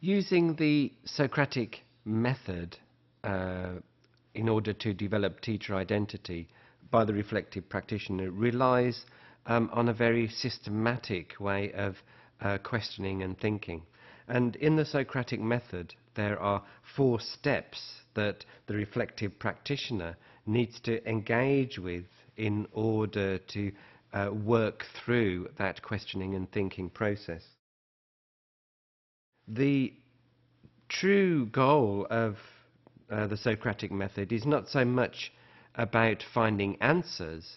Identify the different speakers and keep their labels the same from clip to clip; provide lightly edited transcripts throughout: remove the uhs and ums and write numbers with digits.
Speaker 1: Using the Socratic method in order to develop teacher identity by the reflective practitioner relies on a very systematic way of questioning and thinking. And in the Socratic method, there are 4 steps that the reflective practitioner needs to engage with in order to work through that questioning and thinking process. The true goal of the Socratic method is not so much about finding answers,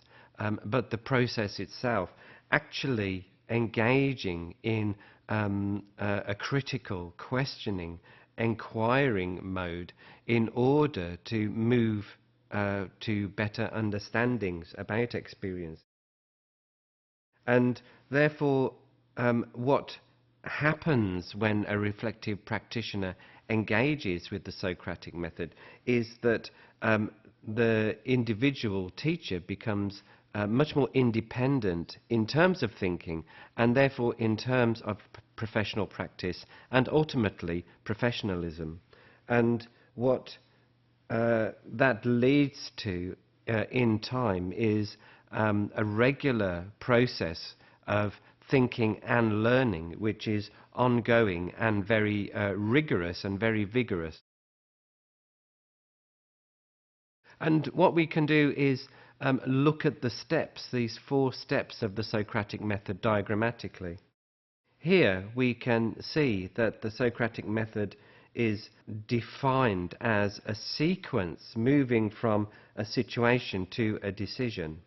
Speaker 1: but the process itself, actually engaging in a critical, questioning, enquiring mode in order to move to better understandings about experience. And therefore, what happens when a reflective practitioner engages with the Socratic method is that the individual teacher becomes much more independent in terms of thinking, and therefore in terms of professional practice and ultimately professionalism. And what that leads to in time is a regular process of thinking and learning, which is ongoing and very rigorous and very vigorous. And what we can do is look at the steps, these 4 steps of the Socratic method diagrammatically. Here we can see that the Socratic method is defined as a sequence moving from a situation to a decision.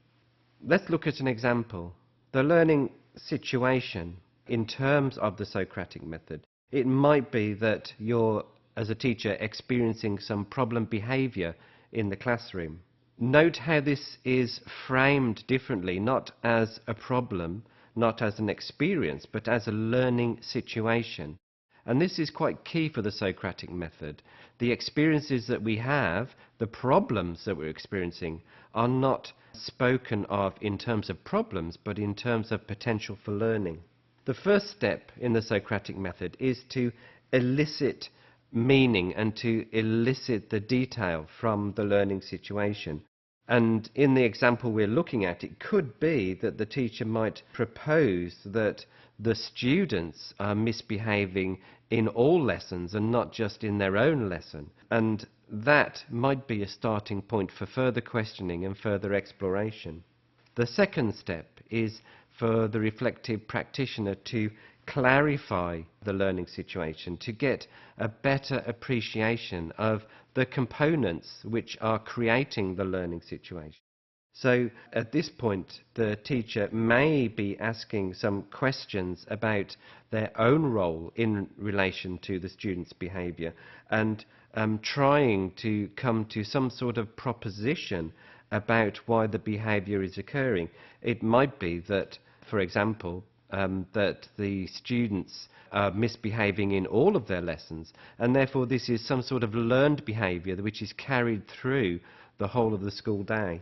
Speaker 1: Let's look at an example. The learning situation in terms of the Socratic method. It might be that you're, as a teacher, experiencing some problem behavior in the classroom. Note how this is framed differently, not as a problem, not as an experience, but as a learning situation. And this is quite key for the Socratic method. The experiences that we have, the problems that we're experiencing, are not spoken of in terms of problems, but in terms of potential for learning. The first step in the Socratic method is to elicit meaning and to elicit the detail from the learning situation. And in the example we're looking at, it could be that the teacher might propose that the students are misbehaving in all lessons and not just in their own lesson. And that might be a starting point for further questioning and further exploration. The second step is for the reflective practitioner to clarify the learning situation, to get a better appreciation of the components which are creating the learning situation. So at this point, the teacher may be asking some questions about their own role in relation to the student's behavior and trying to come to some sort of proposition about why the behavior is occurring. It might be that, for example, that the students are misbehaving in all of their lessons, and therefore this is some sort of learned behavior which is carried through the whole of the school day.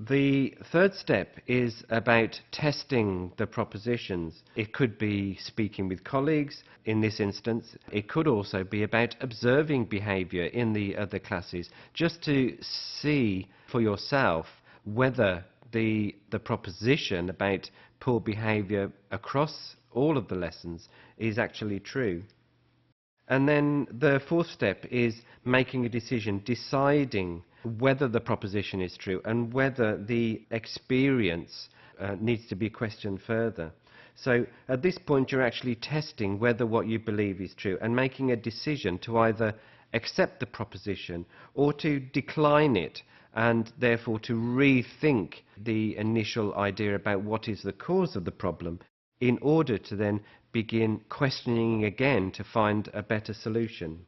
Speaker 1: The third step is about testing the propositions. It could be speaking with colleagues. In this instance, it could also be about observing behavior in the other classes, just to see for yourself whether the proposition about poor behavior across all of the lessons is actually true. And then the fourth step is making a decision, deciding whether the proposition is true and whether the experience needs to be questioned further. So at this point you're actually testing whether what you believe is true and making a decision to either accept the proposition or to decline it, and therefore to rethink the initial idea about what is the cause of the problem in order to then begin questioning again to find a better solution.